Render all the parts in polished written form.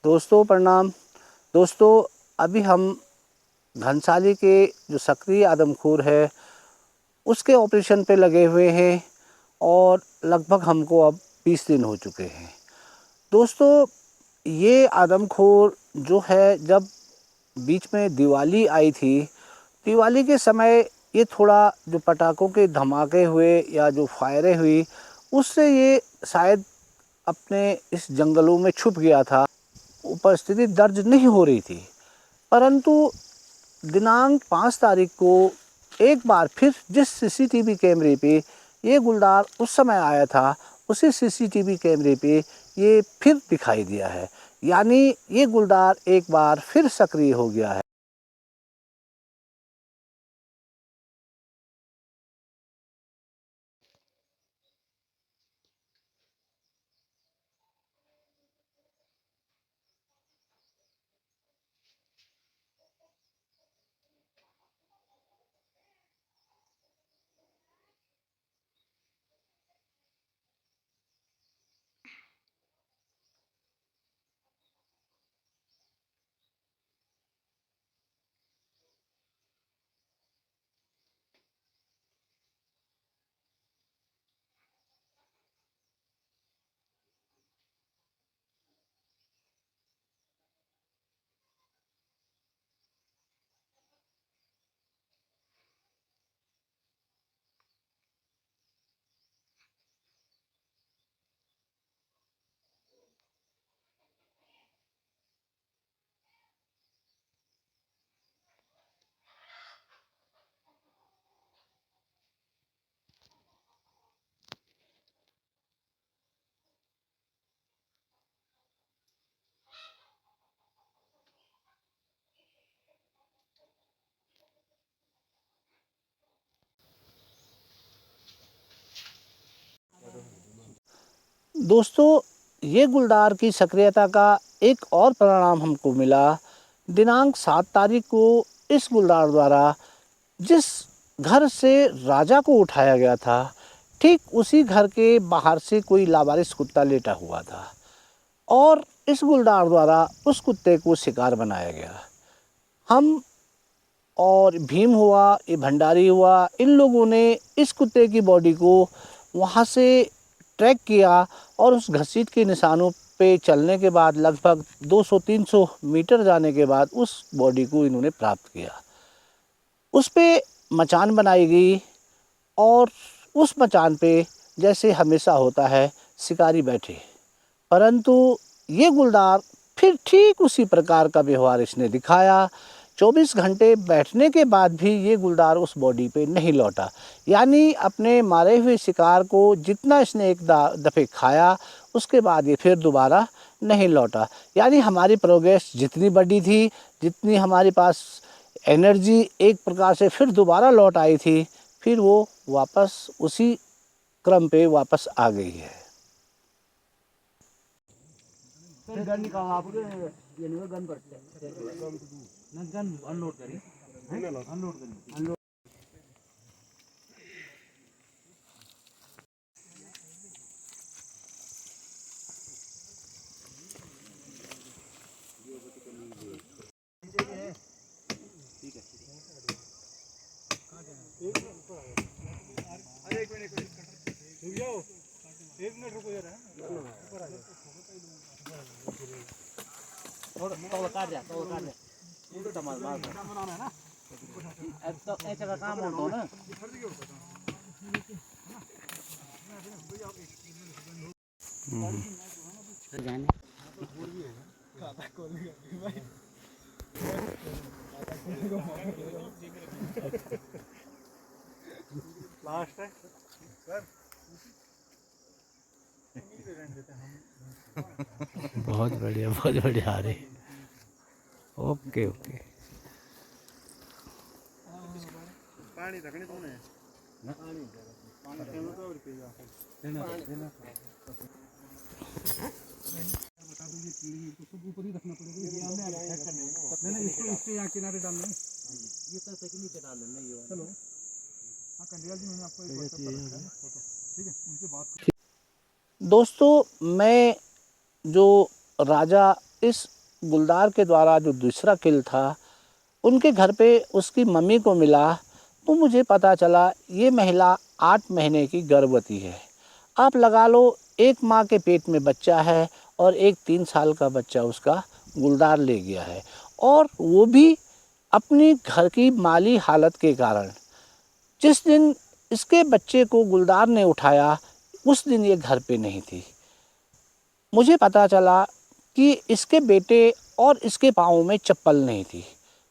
दोस्तों प्रणाम। दोस्तों, अभी हम घनसाली के जो सक्रिय आदमखोर है उसके ऑपरेशन पे लगे हुए हैं और लगभग हमको अब 20 दिन हो चुके हैं। दोस्तों, ये आदमखोर जो है, जब बीच में दिवाली आई थी, दिवाली के समय ये थोड़ा जो पटाखों के धमाके हुए या जो फायरें हुई, उससे ये शायद अपने इस जंगलों में छुप गया था। उपस्थिति दर्ज नहीं हो रही थी, परंतु दिनांक 5 तारीख को एक बार फिर जिस सीसीटीवी कैमरे पे ये गुलदार उस समय आया था, उसी सीसीटीवी कैमरे पे ये फिर दिखाई दिया है। यानी ये गुलदार एक बार फिर सक्रिय हो गया है। दोस्तों, ये गुलदार की सक्रियता का एक और परिणाम हमको मिला। दिनांक 7 तारीख को इस गुलदार द्वारा जिस घर से राजा को उठाया गया था, ठीक उसी घर के बाहर से कोई लावारिस कुत्ता लेटा हुआ था और इस गुलदार द्वारा उस कुत्ते को शिकार बनाया गया। हम और भीम हुआ, ये भंडारी हुआ, इन लोगों ने इस कुत्ते की बॉडी को वहाँ से ट्रैक किया और उस घसीट के निशानों पे चलने के बाद लगभग 200-300 मीटर जाने के बाद उस बॉडी को इन्होंने प्राप्त किया। उस पे मचान बनाई गई और उस मचान पे जैसे हमेशा होता है, शिकारी बैठे, परंतु ये गुलदार फिर ठीक उसी प्रकार का व्यवहार इसने दिखाया। 24 घंटे बैठने के बाद भी ये गुलदार उस बॉडी पे नहीं लौटा। यानी अपने मारे हुए शिकार को जितना इसने एक दफ़े खाया, उसके बाद ये फिर दोबारा नहीं लौटा। यानी हमारी प्रोग्रेस जितनी बड़ी थी, जितनी हमारे पास एनर्जी एक प्रकार से फिर दोबारा लौट आई थी, फिर वो वापस उसी क्रम पे वापस आ गई है। फिर गन निकालो आपके ये नहीं गन पर ना गन अनलोड करी अनलोड करी अरे एक मिनट रुक जाओ, 1 मिनट रुको जरा, ऊपर आ जाओ, थोड़ा तो काट जा, तो काट जा, ये तो मार मार बनाना है ना, अब तो ऐसा का काम होता है ना। जाने खाता खोल गया भाई, लास्ट है सर। बहुत बढ़िया आ रही। Okay okay. पानी रखने तो नहीं ना, पानी पानी तो और पिएगा देना देना बता दो। ये पीढ़ी को सब ऊपर ही रखना पड़ेगा, ये हमें हैक करने नहीं नहीं, इसको यहाँ किनारे डालना है, ये तो तक नीचे डाल देना ये वाला। चलो हाँ कंडिया जी, मैंने आपको एक WhatsApp पर रखा है फोटो, ठीक है, उनसे बात। दोस्तों, मैं जो राजा इस गुलदार के द्वारा जो दूसरा किल था उनके घर पे उसकी मम्मी को मिला तो मुझे पता चला ये महिला 8 महीने की गर्भवती है। आप लगा लो एक माँ के पेट में बच्चा है और एक 3 साल का बच्चा उसका गुलदार ले गया है, और वो भी अपनी घर की माली हालत के कारण। जिस दिन इसके बच्चे को गुलदार ने उठाया उस दिन ये घर पे नहीं थी। मुझे पता चला कि इसके बेटे और इसके पाँव में चप्पल नहीं थी।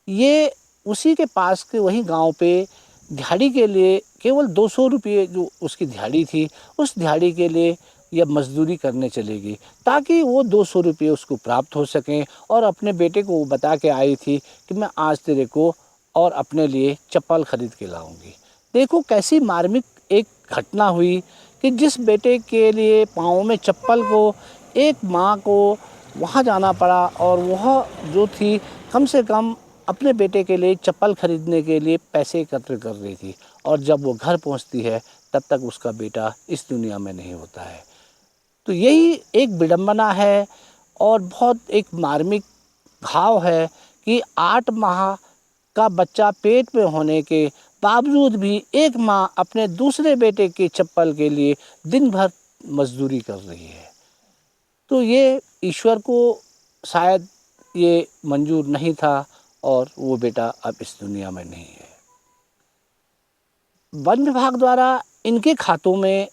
ये उसी के पास के वही गांव पे दिहाड़ी के लिए केवल 200 रुपये जो उसकी दिहाड़ी थी, उस दिहाड़ी के लिए यह मजदूरी करने चलेगी ताकि वो 200 रुपये उसको प्राप्त हो सकें, और अपने बेटे को वो बता के आई थी कि मैं आज तेरे को और अपने लिए चप्पल खरीद के लाऊंगी। देखो कैसी मार्मिक एक घटना हुई कि जिस बेटे के लिए पाँव में चप्पल को एक माँ को वहाँ जाना पड़ा, और वह जो थी कम से कम अपने बेटे के लिए चप्पल खरीदने के लिए पैसे एकत्र कर रही थी, और जब वो घर पहुँचती है तब तक उसका बेटा इस दुनिया में नहीं होता है। तो यही एक विडंबना है और बहुत एक मार्मिक घाव है कि 8 माह का बच्चा पेट में होने के बावजूद भी एक माँ अपने दूसरे बेटे के चप्पल के लिए दिन भर मजदूरी कर रही है। तो ये ईश्वर को शायद ये मंजूर नहीं था और वो बेटा अब इस दुनिया में नहीं है। वन विभाग द्वारा इनके खातों में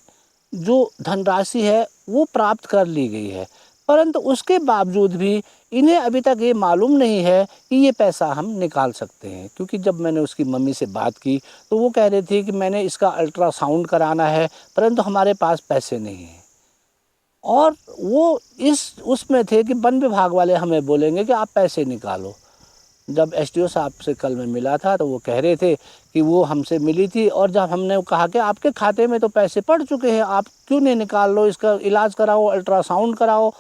जो धनराशि है वो प्राप्त कर ली गई है, परंतु उसके बावजूद भी इन्हें अभी तक ये मालूम नहीं है कि ये पैसा हम निकाल सकते हैं। क्योंकि जब मैंने उसकी मम्मी से बात की तो वो कह रही थी कि मैंने इसका अल्ट्रासाउंड कराना है परंतु हमारे पास पैसे नहीं हैं, और वो उसमें थे कि वन विभाग वाले हमें बोलेंगे कि आप पैसे निकालो। जब एसडीओ साहब से कल मैं मिला था तो वो कह रहे थे कि वो हमसे मिली थी, और जब हमने कहा कि आपके खाते में तो पैसे पड़ चुके हैं, आप क्यों नहीं निकाल लो, इसका इलाज कराओ, अल्ट्रासाउंड कराओ,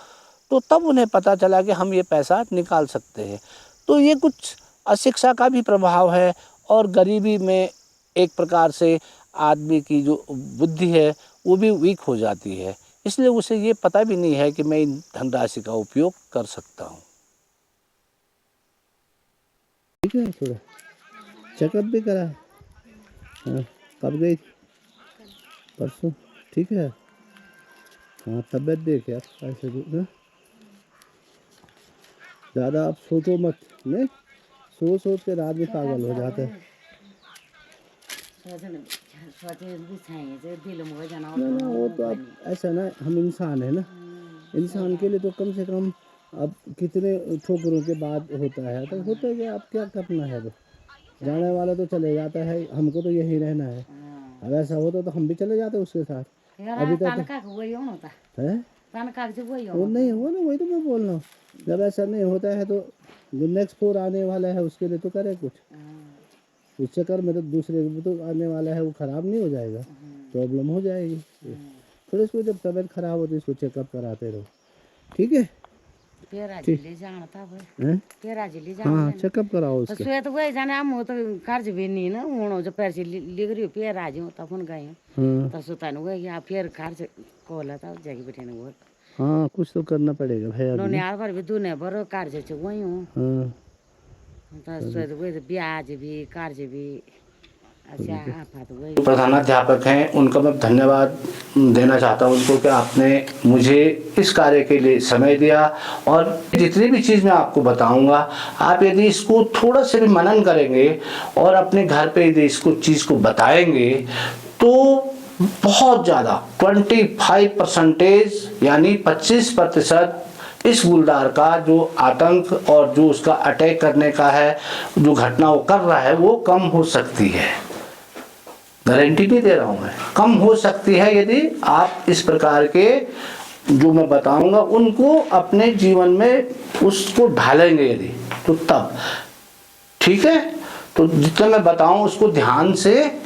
तो तब उन्हें पता चला कि हम ये पैसा निकाल सकते हैं। तो ये कुछ अशिक्षा का भी प्रभाव है, और गरीबी में एक प्रकार से आदमी की जो बुद्धि है वो भी वीक हो जाती है, इसलिए उसे ये पता भी नहीं है कि मैं इन धनराशि का उपयोग कर सकता हूँ। ठीक है, थोड़ा चेकअप भी करा। हाँ, कब गई? परसों। ठीक है, हाँ तबीयत देख यार, ऐसे ना ज़्यादा आप सोचो मत, नहीं सोच के रात में पागल हो जाता है। ना वो तो अब ऐसा ना, हम इंसान है ना, इंसान के लिए तो कम से कम अब कितने ठोकरों के बाद होता है, तो होता है कि आप क्या करना है, तो जाने वाला तो चले जाता है, हमको तो यही रहना है। अब ऐसा होता तो हम भी चले जाते उसके साथ। अभी तक है वो नहीं हुआ ना, वही तो मैं बोल रहा हूँ। जब ऐसा नहीं होता है तो जो नेक्स्ट 4 आने वाला है उसके लिए तो करे कुछ। उस चक्कर में तो दूसरे को तो आने वाला है वो ख़राब नहीं हो जाएगा, प्रॉब्लम हो जाएगी। थोड़ा इसको जब तबीयत खराब होती है इसको चेकअप कराते रहो, ठीक है? हाँ चेकअप कराओ उसके। तो वही जाने हम तो कर्ज भी नहीं ना उन्होंने जो पैसे लिख रही हो पेर आज हूँ तब उन गए तो सुता न गए या फिर कर्ज कोला था जाके बैठे न वो। हाँ कुछ तो करना पड़ेगा भाई, अभी लोने यार पर भी दूने बरो कर्ज च वही हूँ। हाँ तो सुत वही ब्याज भी कर्ज भी अच्छा आफत वही। प्रधानाध्यापक हैं उनका मैं धन्यवाद देना चाहता हूं उनको कि आपने मुझे इस कार्य के लिए समय दिया, और जितनी भी चीज़ मैं आपको बताऊंगा आप यदि इसको थोड़ा से भी मनन करेंगे और अपने घर पे यदि इसको चीज़ को बताएंगे तो बहुत ज़्यादा 25% यानी 25% इस गुलदार का जो आतंक और जो उसका अटैक करने का है जो घटना वो कर रहा है वो कम हो सकती है। गारंटी नहीं दे रहा हूं मैं, कम हो सकती है यदि आप इस प्रकार के जो मैं बताऊंगा उनको अपने जीवन में उसको ढालेंगे यदि, तो तब ठीक है। तो जितना मैं बताऊं उसको ध्यान से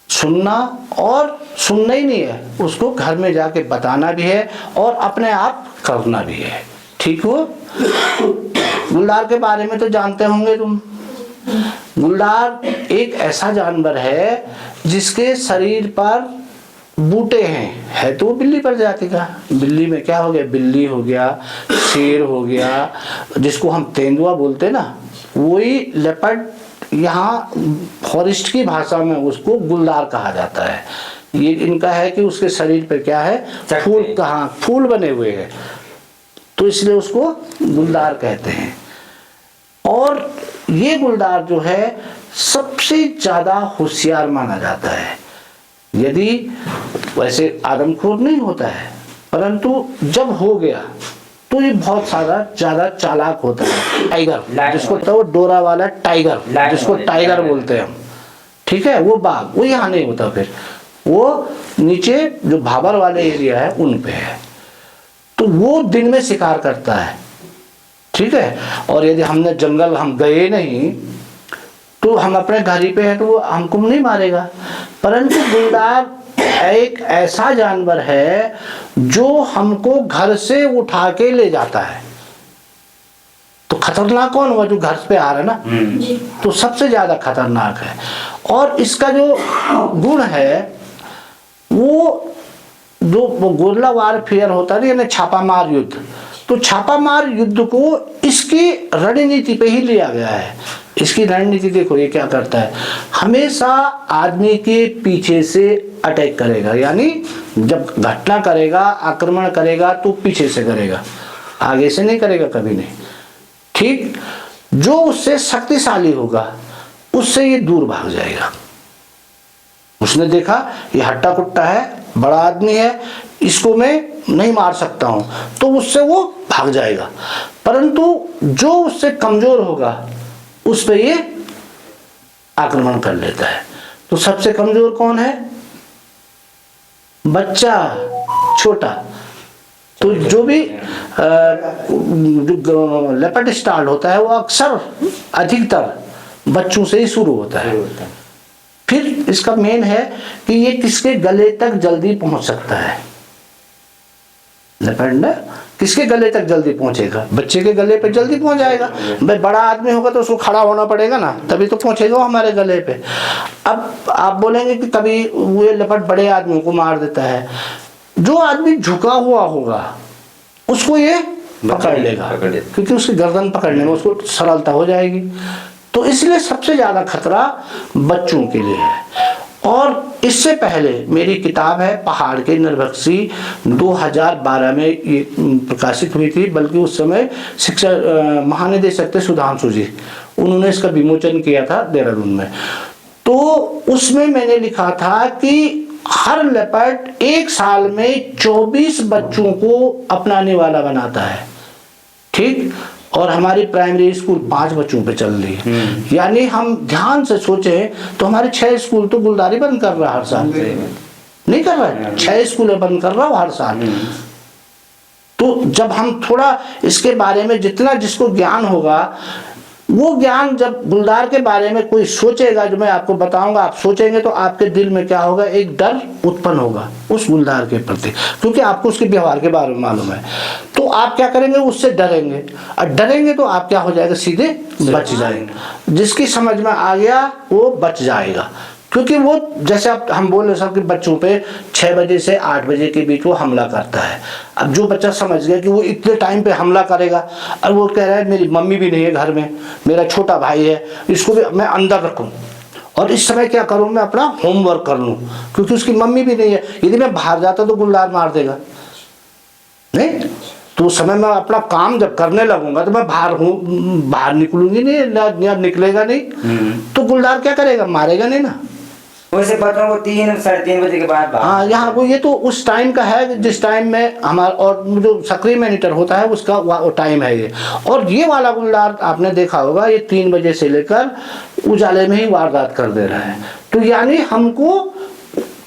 सुनना, और सुनना ही नहीं है उसको घर में जाके बताना भी है और अपने आप करना भी है, ठीक हो? गुलदार के बारे में तो जानते होंगे तुम। गुलदार एक ऐसा जानवर है जिसके शरीर पर बूटे हैं, है तो वो बिल्ली प्रजाति का। बिल्ली में क्या हो गया, बिल्ली हो गया, शेर हो गया, जिसको हम तेंदुआ बोलते हैं ना, वही लेपर्ड यहाँ फॉरेस्ट की भाषा में उसको गुलदार कहा जाता है। ये इनका है कि उसके शरीर पे क्या है, फूल, कहाँ फूल बने हुए हैं, तो इसलिए उसको गुलदार कहते हैं। और ये गुलदार जो है सबसे ज्यादा होशियार माना जाता है। यदि वैसे आदमखोर नहीं होता है, परंतु जब हो गया तो ये बहुत सारा ज्यादा चालाक होता है। टाइगर, जिसको तो वो डोरा वाला टाइगर, जिसको टाइगर बोलते हैं हम, ठीक है, वो बाघ, वो यहाँ नहीं होता, फिर वो नीचे जो भाबर वाले एरिया है उन पे है। तो वो दिन में शिकार करता है, ठीक है। और यदि हमने जंगल हम गए नहीं तो हम अपने घर ही पे है तो वो हमको नहीं मारेगा। परंतु गुलदार एक ऐसा जानवर है जो हमको घर से उठा के ले जाता है। तो खतरनाक कौन हुआ, जो घर पे आ रहा है ना, तो सबसे ज्यादा खतरनाक है। और इसका जो गुण है वो जो गोरिल्ला वारफेयर होता है, यानी छापामार युद्ध, तो छापामार युद्ध को इसकी रणनीति पे ही लिया गया है। इसकी रणनीति देखो, ये क्या करता है, हमेशा आदमी के पीछे से अटैक करेगा, यानी जब घटना करेगा, आक्रमण करेगा तो पीछे से करेगा, आगे से नहीं करेगा कभी नहीं, ठीक। जो उससे शक्तिशाली होगा उससे ये दूर भाग जाएगा। उसने देखा ये हट्टा कुट्टा है, बड़ा आदमी है, इसको मैं नहीं मार सकता हूं, तो उससे वो भाग जाएगा। परंतु जो उससे कमजोर होगा उस पे ये आक्रमण कर लेता है। तो सबसे कमजोर कौन है, बच्चा, छोटा। तो जो भी लेपर्ड स्टार्ट होता है वो अक्सर अधिकतर बच्चों से ही शुरू होता है। फिर इसका मेन है कि ये किसके गले तक जल्दी पहुंच सकता है। लेपर्ड किसके गले तक जल्दी पहुंचेगा, बच्चे के गले पे जल्दी पहुंच जाएगा। भाई बड़ा आदमी होगा तो उसको खड़ा होना पड़ेगा ना, तभी तो पहुंचेगा वो हमारे गले पे। अब आप बोलेंगे कि कभी वो लेपर्ड बड़े आदमियों को मार देता है, जो आदमी झुका हुआ होगा उसको ये पकड़ लेगा, क्योंकि उसकी गर्दन पकड़ने में उसको सरलता हो जाएगी। तो इसलिए सबसे ज्यादा खतरा बच्चों के लिए है। और इससे पहले मेरी किताब है पहाड़ के नरभक्षी, 2012 में ये प्रकाशित हुई थी, बल्कि उस समय शिक्षा महानिदेशक थे सुधांशु जी, उन्होंने इसका विमोचन किया था देहरादून में। तो उसमें मैंने लिखा था कि हर लेपर्ड एक साल में 24 बच्चों को अपनाने वाला बनाता है, ठीक। और हमारी प्राइमरी स्कूल 5 बच्चों पे चल रही है। यानी हम ध्यान से सोचें तो हमारे 6 स्कूल तो गुलदारी बंद कर रहा है हर साल, नहीं कर रहा है, 6 स्कूल बंद कर रहा हूँ हर साल। तो जब हम थोड़ा इसके बारे में जितना जिसको ज्ञान होगा, वो ज्ञान जब गुलदार के बारे में कोई सोचेगा, जो मैं आपको बताऊंगा, आप सोचेंगे तो आपके दिल में क्या होगा, एक डर उत्पन्न होगा उस गुलदार के प्रति, क्योंकि आपको उसके व्यवहार के बारे में मालूम है। तो आप क्या करेंगे, उससे डरेंगे, और डरेंगे तो आप क्या हो जाएगा, सीधे बच जाएंगे। जिसकी समझ में आ गया वो बच जाएगा, क्योंकि वो जैसे आप हम बोल रहे सब कि बच्चों पे 6 बजे से 8 बजे के बीच वो हमला करता है। अब जो बच्चा समझ गया कि वो इतने टाइम पे हमला करेगा, और वो कह रहा है मेरी मम्मी भी नहीं है घर में, मेरा छोटा भाई है, इसको भी मैं अंदर रखूं, और इस समय क्या करूं, मैं अपना होमवर्क कर लूं, क्योंकि उसकी मम्मी भी नहीं है। यदि मैं बाहर जाता तो गुलदार मार देगा, नहीं तो उस समय मैं अपना काम जब करने लगूंगा तो मैं बाहर निकलूंगी नहीं, निकलेगा नहीं, तो गुलदार क्या करेगा, मारेगा नहीं ना। वैसे बच्चों को 3 साढ़े 3 बजे के बाद, हाँ यहाँ वो ये तो उस टाइम का है जिस टाइम में हमारा, और जो सक्रिय मॉनिटर होता है उसका वो टाइम है ये। और ये वाला गुलदार आपने देखा होगा, ये 3 बजे से लेकर उजाले में ही वारदात कर दे रहा है। तो यानी हमको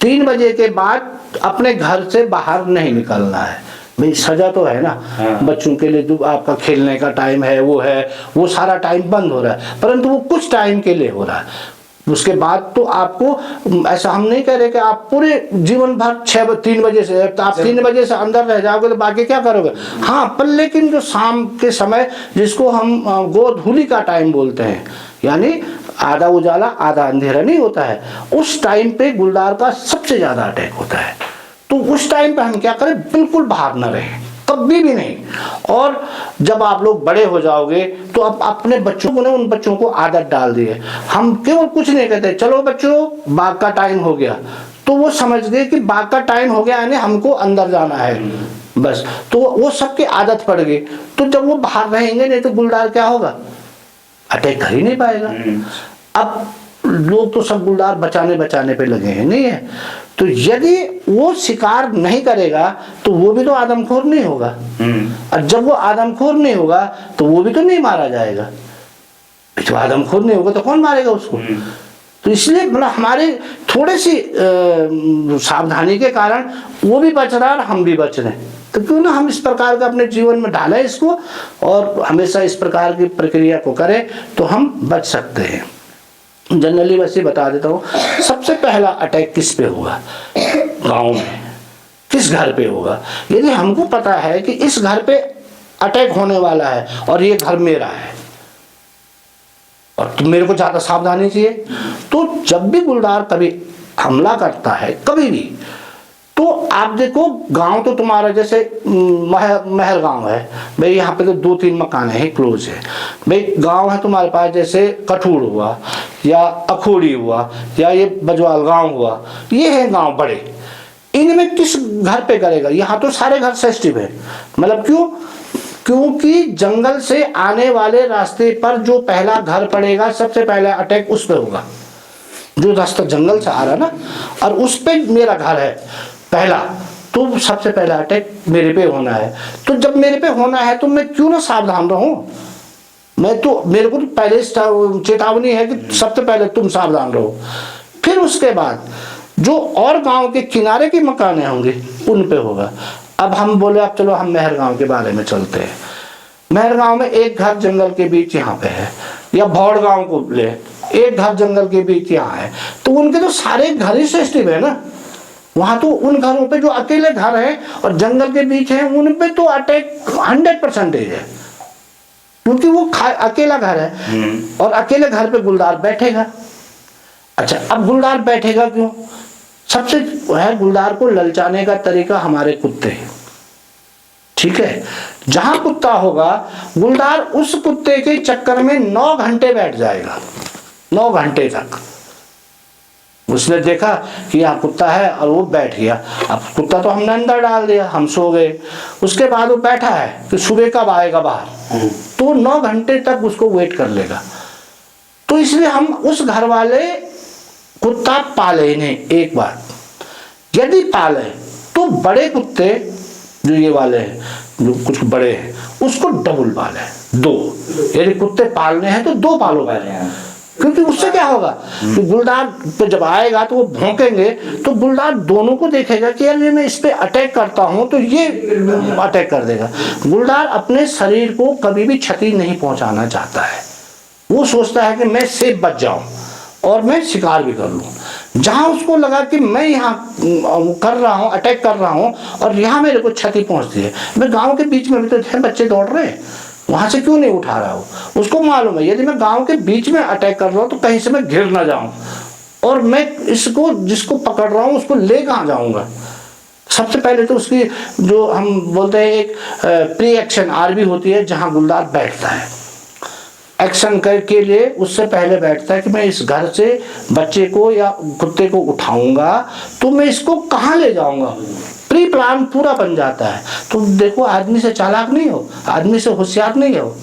3 बजे के बाद अपने घर से बाहर नहीं निकलना है। भाई सजा तो है ना, बच्चों के लिए जो आपका खेलने का टाइम है वो सारा टाइम बंद हो रहा है, परंतु वो कुछ टाइम के लिए हो रहा है। उसके बाद तो आपको ऐसा हम नहीं कह रहे कि आप पूरे जीवन भर 3 बजे से, तो आप 3 बजे से अंदर रह जाओगे तो बाकी क्या करोगे। हाँ, पर लेकिन जो शाम के समय जिसको हम गोधूली का टाइम बोलते हैं, यानी आधा उजाला आधा अंधेरा नहीं होता है, उस टाइम पे गुलदार का सबसे ज्यादा अटैक होता है। तो उस टाइम पे हम क्या करें, बिल्कुल बाहर न रहें, कभी भी नहीं। और जब आप लोग बड़े हो जाओगे तो अब अपने बच्चों को, उन बच्चों को आदत डाल दी है। हम केवल कुछ नहीं कहते, चलो बच्चों बाग का टाइम हो गया, तो वो समझ गए कि बाग का टाइम हो गया यानी हमको अंदर जाना है, बस। तो वो सबकी आदत पड़ गई। तो जब वो बाहर रहेंगे नहीं तो गुलदार क्या होगा, अटैक कर ही नहीं पाएगा। अब लोग तो सब गुलदार बचाने पे लगे हैं, नहीं है? तो यदि वो शिकार नहीं करेगा तो वो भी तो आदमखोर नहीं होगा, और जब वो आदमखोर नहीं होगा तो वो भी तो नहीं मारा जाएगा। तो आदमखोर नहीं होगा तो कौन मारेगा उसको? तो इसलिए मतलब हमारे थोड़ी सी सावधानी के कारण वो भी बच रहा है और हम भी बच रहे हैं। तो क्यों ना हम इस प्रकार का अपने जीवन में डालें इसको, और हमेशा इस प्रकार की प्रक्रिया को करें तो हम बच सकते हैं। जनरली वैसे बता देता हूँ, सबसे पहला अटैक किस पे होगा, गांव में किस घर पे होगा। यदि हमको पता है कि इस घर पे अटैक होने वाला है और ये घर मेरा है और तो मेरे को ज्यादा सावधानी चाहिए, तो जब भी गुलदार कभी हमला करता है कभी भी, तो आप देखो गांव तो तुम्हारा जैसे महल गांव है भाई, यहाँ पे तो 2-3 मकान है क्लोज है भाई। गांव है तुम्हारे पास जैसे कठूर हुआ या अखोड़ी हुआ या ये बजवाल गांव हुआ, ये है गांव बड़े। इनमें किस घर पे करेगा? यहाँ तो सारे घर सेंसिटिव है। मतलब क्यों? क्योंकि जंगल से आने वाले रास्ते पर जो पहला घर पड़ेगा, सबसे पहला अटैक उस पे होगा। जो रास्ता जंगल से आ रहा ना, और उस पे मेरा घर है पहला, तो सबसे पहला अटैक मेरे पे होना है। तो जब मेरे पे होना है तो मैं क्यों ना सावधान रहूं? मैं तो, मेरे को तो पहले चेतावनी है कि सबसे पहले तुम सावधान रहो। फिर उसके बाद जो और गांव के किनारे के मकान होंगे उन पे होगा। अब हम बोले अब चलो हम मेहर गांव के बारे में चलते हैं। मेहर गांव में एक घर जंगल के बीच यहाँ पे है, या भौड़ गांव को ले, एक घर जंगल के बीच यहाँ है, तो उनके तो सारे घर ही सेंसिटिव है ना। वहां तो उन घरों पे जो अकेले घर है और जंगल के बीच है, उन पे तो अटैक 100% है, क्योंकि वो अकेला घर है और अकेले घर पे गुलदार बैठेगा। अच्छा, अब गुलदार बैठेगा क्यों? सबसे है गुलदार को ललचाने का तरीका हमारे कुत्ते हैं, ठीक है? जहां कुत्ता होगा गुलदार उस कुत्ते के चक्कर में 9 घंटे बैठ जाएगा, 9 घंटे तक। उसने देखा कि यहाँ कुत्ता है और वो बैठ गया। अब कुत्ता तो हमने अंदर डाल दिया, हम सो गए। उसके बाद वो बैठा है कि सुबह कब आएगा बाहर, तो 9 घंटे तक उसको वेट कर लेगा। तो इसलिए हम उस घर वाले कुत्ता पाले नहीं। एक बात, यदि पाले तो बड़े कुत्ते जो ये वाले हैं, जो कुछ बड़े हैं, उसको डबल पाले, 2। यदि कुत्ते पालने हैं तो 2 पालो पहले, क्योंकि उससे क्या होगा कि गुलदार पे जब आएगा तो वो भौंकेंगे, तो गुलदार दोनों को देखेगा कि यार ये मैं इस पे अटैक करता हूं तो ये अटैक कर देगा। गुलदार अपने शरीर को कभी भी क्षति नहीं पहुंचाना चाहता है। वो सोचता है कि मैं सेफ बच जाऊं और मैं शिकार भी कर लूं। जहां उसको लगा कि मैं यहाँ कर रहा हूँ, अटैक कर रहा हूँ और यहाँ मेरे को क्षति पहुंचती है, मैं गाँव के बीच में भी तो बच्चे दौड़ रहे हैं, वहां से क्यों नहीं उठा रहा हूं? उसको मालूम है यदि मैं गांव के बीच में अटैक कर रहा हूं तो कहीं से मैं घिर ना जाऊं, और मैं इसको जिसको पकड़ रहा हूं उसको ले कहां जाऊंगा। सबसे पहले तो उसकी जो हम बोलते हैं एक प्री एक्शन आरबी होती है, जहां गुलदार बैठता है एक्शन के लिए, उससे पहले बैठता है कि मैं इस घर से बच्चे को या कुत्ते को उठाऊंगा तो मैं इसको कहाँ ले जाऊंगा। प्री प्लान पूरा बन जाता है। तो देखो आदमी से चालाक नहीं हो, आदमी से होशियार नहीं हो,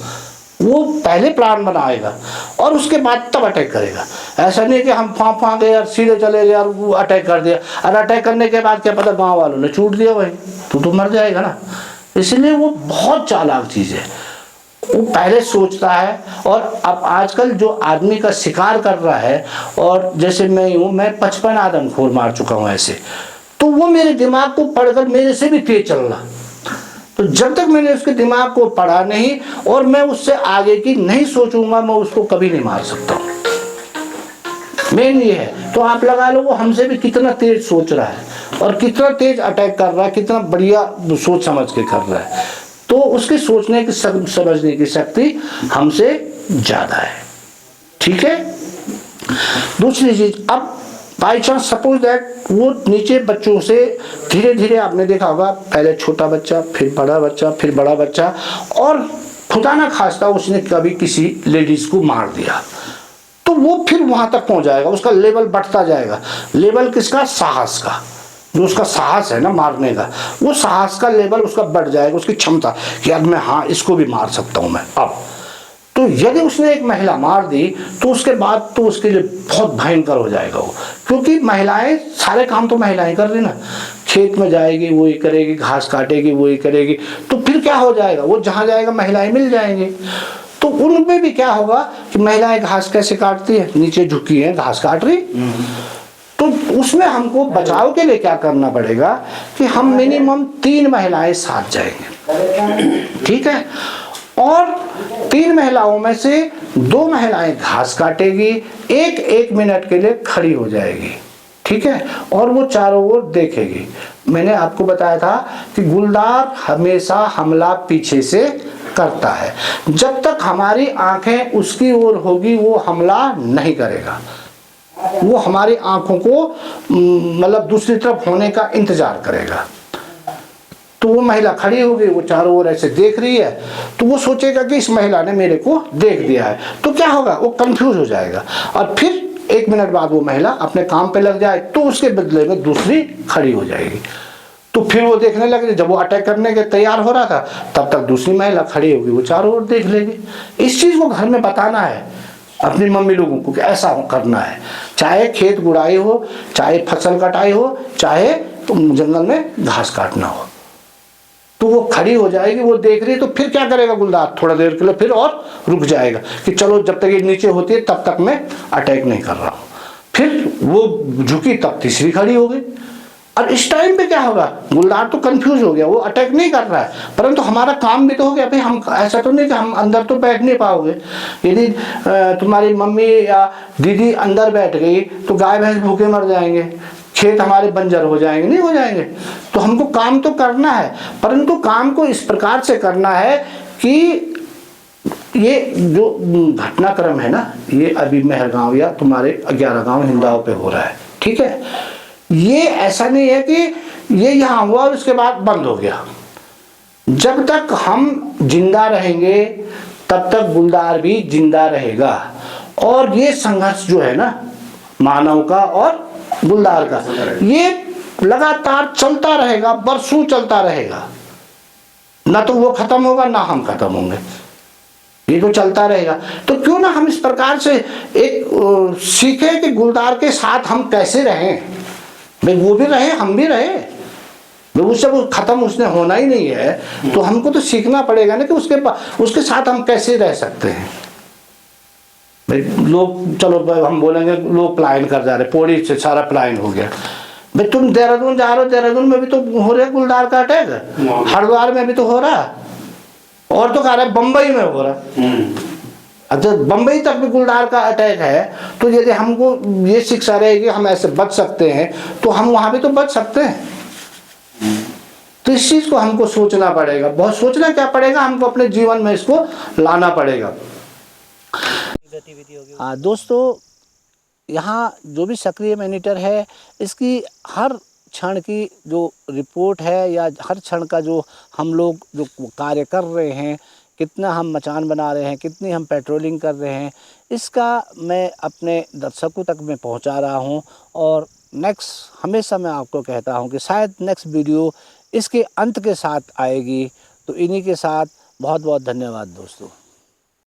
वो पहले प्लान बनाएगा और उसके बाद तब अटैक करेगा। ऐसा नहीं कि हम फाँ गए और सीधे चले गए और वो अटैक कर दिया, और अटैक करने के बाद क्या पता गांव वालों ने छूट दिया, भाई तो मर जाएगा ना। इसलिए वो बहुत चालाक चीज़ है, वो पहले सोचता है। और अब आजकल जो आदमी का शिकार कर रहा है, और जैसे मैं हूँ, मैं 55 आदमखोर मार चुका हूँ ऐसे, तो वो मेरे दिमाग को पढ़कर मेरे से भी तेज चल रहा। तो जब तक मैंने उसके दिमाग को पढ़ा नहीं और मैं उससे आगे की नहीं सोचूंगा, मैं उसको कभी नहीं मार सकता। मेन ये है। तो आप लगा लो वो हमसे भी कितना तेज सोच रहा है और कितना तेज अटैक कर रहा है, कितना बढ़िया सोच समझ के कर रहा है। तो उसकी सोचने की समझने की शक्ति हमसे ज्यादा है, ठीक है। दूसरी चीज, अब बाई चांस सपोज दैट वो नीचे बच्चों से धीरे धीरे, आपने देखा होगा पहले छोटा बच्चा, फिर बड़ा बच्चा, फिर बड़ा बच्चा, और खुदा ना खास्ता उसने कभी किसी लेडीज को मार दिया, तो वो फिर वहां तक पहुंच जाएगा, उसका लेवल बढ़ता जाएगा। लेवल किसका? साहस का। जो उसका साहस है ना मारने का, वो साहस का लेवल उसका बढ़ जाएगा, उसकी क्षमता कि अब मैं, हाँ इसको भी मार सकता हूं मैं। अब तो यदि उसने एक महिला मार दी तो उसके बाद तो उसके लिए बहुत भयंकर हो जाएगा वो, क्योंकि महिलाएं, सारे काम तो महिलाएं कर रही ना, खेत में जाएगी वही करेगी, घास काटेगी वही करेगी, तो फिर क्या हो जाएगा, वो जहां जाएगा महिलाएं मिल जाएंगी। तो उनमें भी क्या होगा कि महिलाएं घास कैसे काटती है, नीचे झुकी है घास काट रही, तो उसमें हमको बचाव के लिए क्या करना पड़ेगा कि हम मिनिमम 3 महिलाएं साथ जाएंगे, ठीक है, और 3 महिलाओं में से 2 महिलाएं घास काटेगी, 1 मिनट के लिए खड़ी हो जाएगी, ठीक है, और वो चारों ओर देखेगी। मैंने आपको बताया था कि गुलदार हमेशा हमला पीछे से करता है, जब तक हमारी आंखें उसकी ओर होगी वो हमला नहीं करेगा, वो हमारी आंखों को मतलब दूसरी तरफ होने का इंतजार करेगा। तो वो महिला खड़ी होगी, वो चारों ओर ऐसे देख रही है, तो वो सोचेगा कि इस महिला ने मेरे को देख दिया है, तो क्या होगा, वो कंफ्यूज हो जाएगा, और फिर 1 मिनट बाद वो महिला अपने काम पे लग जाए, तो उसके बदले में दूसरी खड़ी हो जाएगी, तो फिर वो देखने लगे, जब वो अटैक करने के तैयार हो रहा था तब तक दूसरी महिला खड़ी होगी, वो चारों ओर देख लेगी। इस चीज को घर में बताना है अपनी मम्मी लोगों को कि ऐसा करना है, चाहे खेत गुड़ाई हो, चाहे फसल कटाई हो, चाहे जंगल में घास काटना हो, तो वो खड़ी हो जाएगी, वो देख रही है, तो फिर क्या करेगा गुलदार, थोड़ा देर के लिए फिर और रुक जाएगा कि चलो जब तक ये नीचे होती है तब तक मैं अटैक नहीं कर रहा हूं, फिर वो झुकी तब तीसरी खड़ी हो गई। और इस टाइम पे क्या होगा, गुलदार तो कंफ्यूज हो गया, वो अटैक नहीं कर रहा है, परंतु हमारा काम भी तो हो गया भाई, हम ऐसा तो नहीं कि हम अंदर तो बैठ नहीं पाओगे, यदि तुम्हारी मम्मी या दीदी अंदर बैठ गई तो गाय भैंस भूखे मर जाएंगे, खेत हमारे बंजर हो जाएंगे, नहीं हो जाएंगे। तो हमको काम तो करना है, परंतु काम को इस प्रकार से करना है कि ये जो घटनाक्रम है ना, ये अभी मेहरगांव या तुम्हारे 11 गांव हिंदाओं पे हो रहा है, ठीक है, ये ऐसा नहीं है कि ये यहाँ हुआ और उसके बाद बंद हो गया। जब तक हम जिंदा रहेंगे तब तक गुलदार भी जिंदा रहेगा, और ये संघर्ष जो है ना मानव का और गुलदार का, ये लगातार चलता रहेगा, बरसों चलता रहेगा, ना तो वो खत्म होगा ना हम खत्म होंगे, ये तो चलता रहेगा। तो क्यों ना हम इस प्रकार से एक सीखें कि गुलदार के साथ हम कैसे रहें, भाई वो भी रहे हम भी रहे, भाई उससे वो खत्म उसने होना ही नहीं है, तो हमको तो सीखना पड़ेगा ना कि उसके साथ हम कैसे रह सकते हैं। भाई लोग, चलो हम बोलेंगे लोग पलायन कर जा रहे, पौड़ी से सारा पलायन हो गया, भाई तुम देहरादून जा रहे हो, देहरादून में भी तो हो रहा है गुलदार का अटैक, हरिद्वार में भी तो हो रहा, और तो कह रहा है बम्बई में हो रहा, अच्छा बम्बई तक भी गुलदार का अटैक है, तो यदि हमको ये शिक्षा रहेगी हम ऐसे बच सकते हैं तो हम वहां भी तो बच सकते हैं। तो इस चीज को हमको सोचना पड़ेगा, बहुत सोचना क्या पड़ेगा, हमको अपने जीवन में इसको लाना पड़ेगा। दोस्तों, यहाँ जो भी सक्रिय मॉनिटर है, इसकी हर क्षण की जो रिपोर्ट है या हर क्षण का जो हम लोग जो कार्य कर रहे हैं, कितना हम मचान बना रहे हैं, कितनी हम पेट्रोलिंग कर रहे हैं, इसका मैं अपने दर्शकों तक मैं पहुंचा रहा हूं। और नेक्स्ट हमेशा मैं आपको कहता हूं कि शायद नेक्स्ट वीडियो इसके अंत के साथ आएगी। तो इन्हीं के साथ बहुत बहुत धन्यवाद दोस्तों।